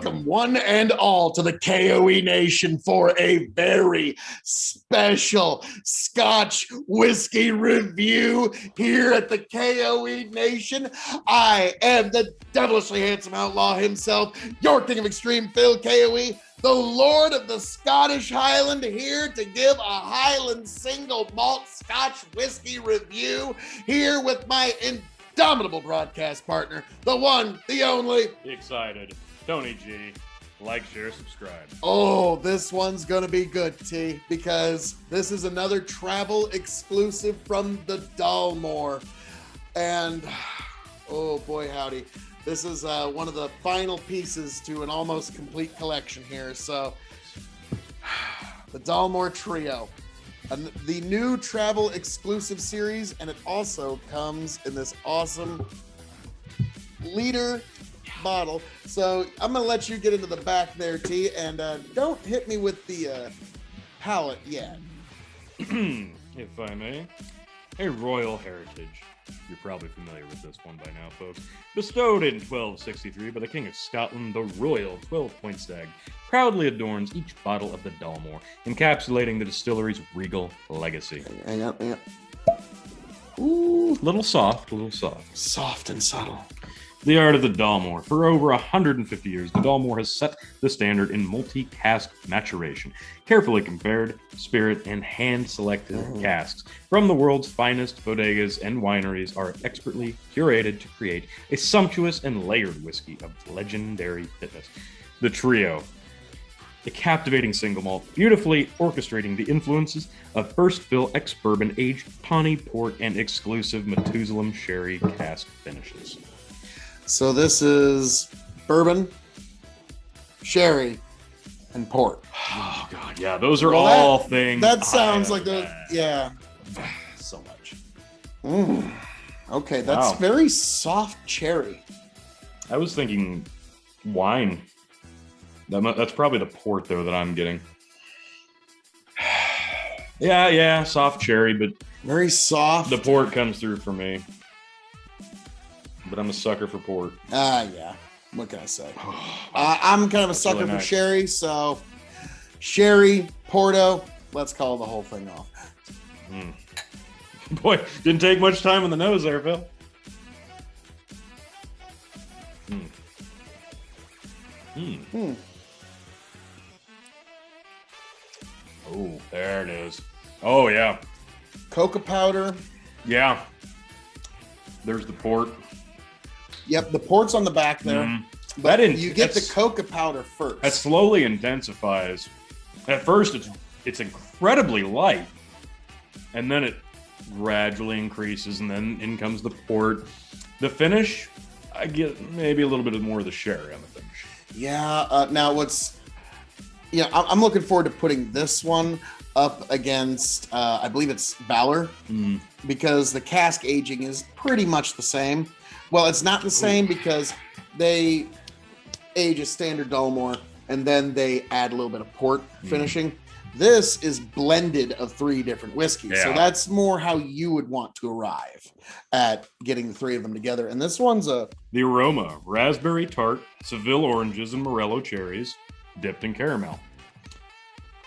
Welcome, one and all, to the K.O.E. Nation for a very special Scotch whiskey review here at the K.O.E. Nation. I am the devilishly handsome outlaw himself, your king of extreme, Phil K.O.E., the Lord of the Scottish Highland, here to give a Highland single malt Scotch whiskey review, here with my indomitable broadcast partner, the one, the only, excited, Tony G. Like, share, subscribe. Oh, this one's gonna be good, T, because this is another travel exclusive from the Dalmore. And oh boy, howdy. This is one of the final pieces to an almost complete collection here. So the Dalmore Trio, the new travel exclusive series, and it also comes in this awesome liter bottle. So I'm gonna let you get into the back there, T, and don't hit me with the palate yet. If I may. A royal heritage. You're probably familiar with this one by now, folks. Bestowed in 1263 by the King of Scotland, the Royal 12-Point Stag proudly adorns each bottle of the Dalmore, encapsulating the distillery's regal legacy. Hang on. Ooh. Little soft, little soft. Soft and subtle. The art of the Dalmore. For over 150 years, the Dalmore has set the standard in multi-cask maturation. Carefully compared, spirit, and hand-selected casks from the world's finest bodegas and wineries are expertly curated to create a sumptuous and layered whiskey of legendary fitness. The Trio. A captivating single malt, beautifully orchestrating the influences of first fill ex-bourbon aged Pawnee port and exclusive Methuselah sherry cask finishes. So this is bourbon, sherry, and port. Oh god, yeah, those are all things. That sounds like those. Yeah, so much. Okay, that's very soft cherry. I was thinking wine. That's probably the port though that I'm getting. Yeah, soft cherry, but very soft. The port comes through for me. But I'm a sucker for port. Yeah. What can I say? I'm kind of a sucker for sherry, so sherry, Porto, let's call the whole thing off. Boy, didn't take much time on the nose there, Phil. Oh, there it is. Oh, yeah. Coca powder. Yeah. There's the port. Yep, the port's on the back there. But you get the coca powder first. That slowly intensifies. At first, it's incredibly light, and then it gradually increases, and then in comes the port. The finish, I get maybe a little bit more of the sherry on the finish. Yeah. Now, I'm looking forward to putting this one up against, I believe it's Valor, because the cask aging is pretty much the same. Well, it's not the same because they age a standard Dalmore and then they add a little bit of port finishing. This is blended of 3 different whiskeys. Yeah. So that's more how you would want to arrive at getting the 3 of them together. And this one's the aroma, raspberry tart, Seville oranges, and Morello cherries dipped in caramel.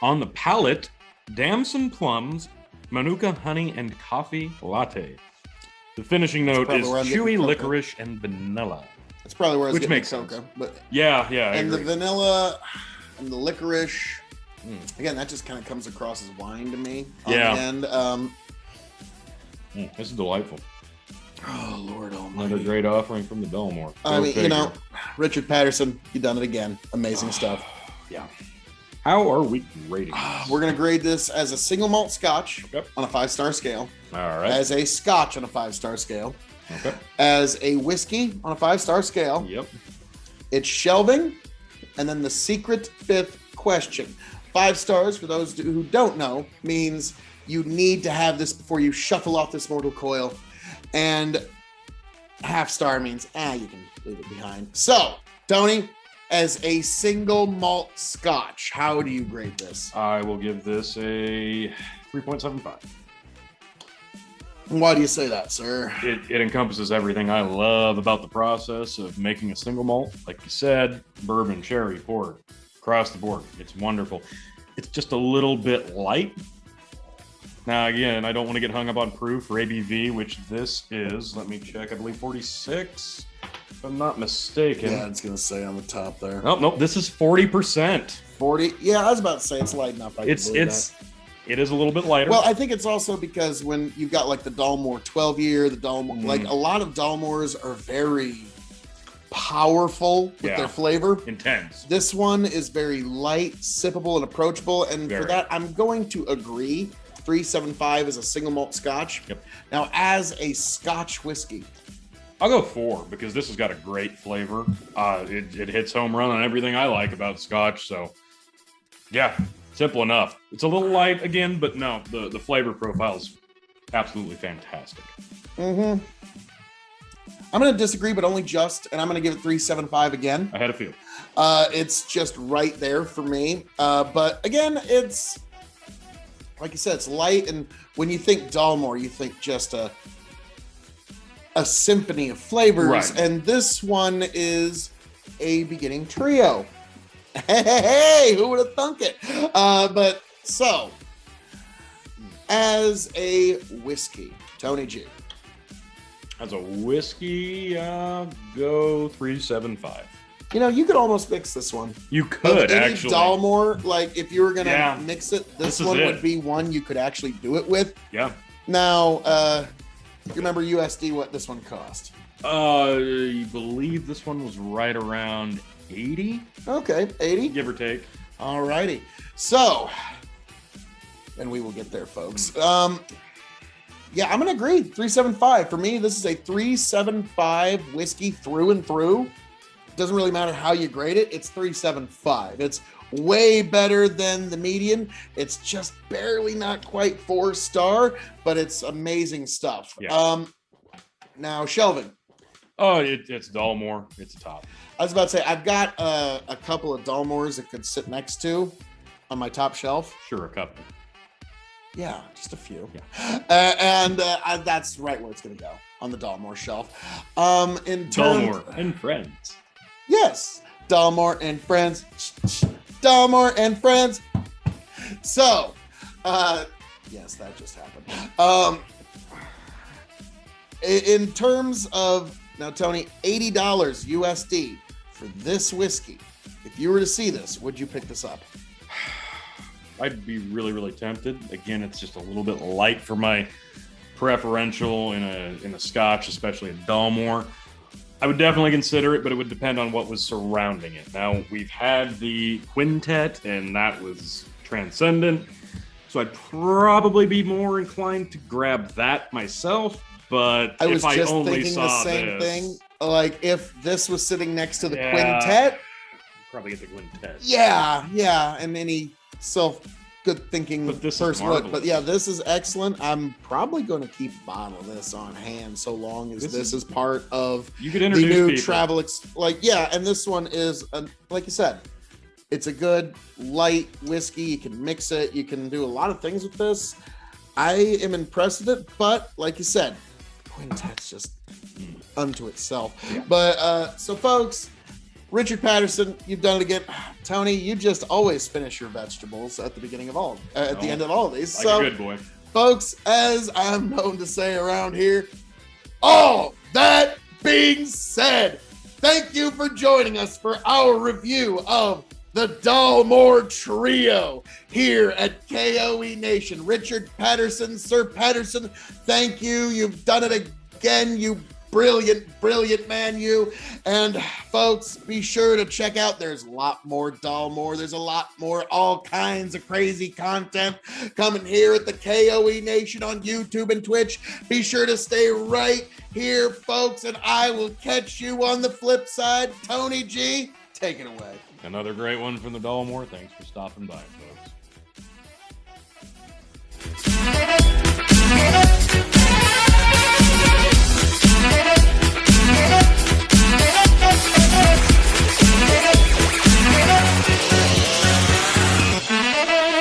On the palate, damson plums, manuka honey, and coffee latte. The finishing note is chewy licorice and vanilla. That's probably where I was getting makes sense. But yeah. And the vanilla and the licorice, again, that just kind of comes across as wine to me. On the end. This is delightful. Oh, Lord almighty. Another great offering from the Dalmore. I mean, Richard Patterson, you done it again. Amazing stuff. Yeah. How are we grading this? We're going to grade this as a single malt Scotch on a 5-star scale. All right. As a Scotch on a 5-star scale. Okay. As a whiskey on a 5-star scale. Yep. It's shelving, and then the secret 5th question. 5 stars, for those who don't know, means you need to have this before you shuffle off this mortal coil. And half star means, you can leave it behind. So, Tony, as a single malt Scotch, how do you grade this? I will give this a 3.75. Why do you say that, sir? It encompasses everything I love about the process of making a single malt. Like you said, bourbon, sherry, port, across the board. It's wonderful. It's just a little bit light. Now, again, I don't want to get hung up on proof or ABV, which this is. Let me check. I believe 46, if I'm not mistaken. Yeah, it's going to say on the top there. Oh, no, this is 40%. 40? Yeah, I was about to say it's light enough. It is a little bit lighter. Well, I think it's also because when you've got like the Dalmore 12-year, the Dalmore, like a lot of Dalmores are very powerful with their flavor. Intense. This one is very light, sippable, and approachable. And for that, I'm going to agree. 375 is a single malt Scotch. Yep. Now, as a Scotch whiskey, I'll go 4 because this has got a great flavor. It hits home run on everything I like about Scotch. So, yeah, simple enough. It's a little light again, but no, the flavor profile is absolutely fantastic. Mm-hmm. I'm going to disagree, but only just, and I'm going to give it 375 again. I had a feel. It's just right there for me. But again, it's, like you said, it's light. And when you think Dalmore, you think just a symphony of flavors. Right. And this one is a beginning trio. Hey, who would have thunk it? But so, as a whiskey, Tony G. As a whiskey, go 375. You know, you could almost mix this one. You could, any actually. Dalmore, like if you were going to mix it, this one would be one you could actually do it with. Yeah. Now, you remember USD what this one cost? I believe this one was right around 80. Okay, 80. Give or take. All righty. So, and we will get there, folks. Yeah, I'm going to agree. 375. For me, this is a 375 whiskey through and through. Doesn't really matter how you grade it. It's 375. It's way better than the median. It's just barely not quite 4-star, but it's amazing stuff. Yeah. Now, Shelvin. Oh, it's Dalmore. It's a top. I was about to say, I've got a couple of Dalmores that could sit next to on my top shelf. Sure, a couple. Yeah, just a few. Yeah. And that's right where it's going to go, on the Dalmore shelf. Dalmore and friends. Yes, Dalmore and friends. Dalmore and friends. So, yes, that just happened. In terms of, now, Tony, $80 USD for this whiskey. If you were to see this, would you pick this up? I'd be really, really tempted. Again, it's just a little bit light for my preferential in a Scotch, especially a Dalmore. I would definitely consider it, but it would depend on what was surrounding it. Now, we've had the quintet, and that was transcendent. So I'd probably be more inclined to grab that myself. But I was if just I only thinking saw the same this, thing. Like if this was sitting next to the quintet. Probably get the quintet. Yeah. And any good thinking first look. But yeah, this is excellent. I'm probably going to keep a bottle of this on hand so long as this is part of you could the introduce new people. travel. And this one is, like you said, it's a good light whiskey. You can mix it. You can do a lot of things with this. I am impressed with it, but like you said, quintet's just unto itself. Yeah. But so folks, Richard Patterson, you've done it again. Tony, you just always finish your vegetables at the beginning of the end of all of these. Like a good boy. Folks, as I'm known to say around here, all that being said, thank you for joining us for our review of the Dalmore Trio here at K.O.E. Nation. Richard Patterson, Sir Patterson, thank you. You've done it again, you brilliant man, you. And folks, be sure to check out, there's a lot more Dalmore. There's a lot more, all kinds of crazy content coming here at the K.O.E. Nation on YouTube and Twitch. Be sure to stay right here, folks, and I will catch you on the flip side. Tony G, take it away. Another great one from the Dalmore. Thanks for stopping by, folks.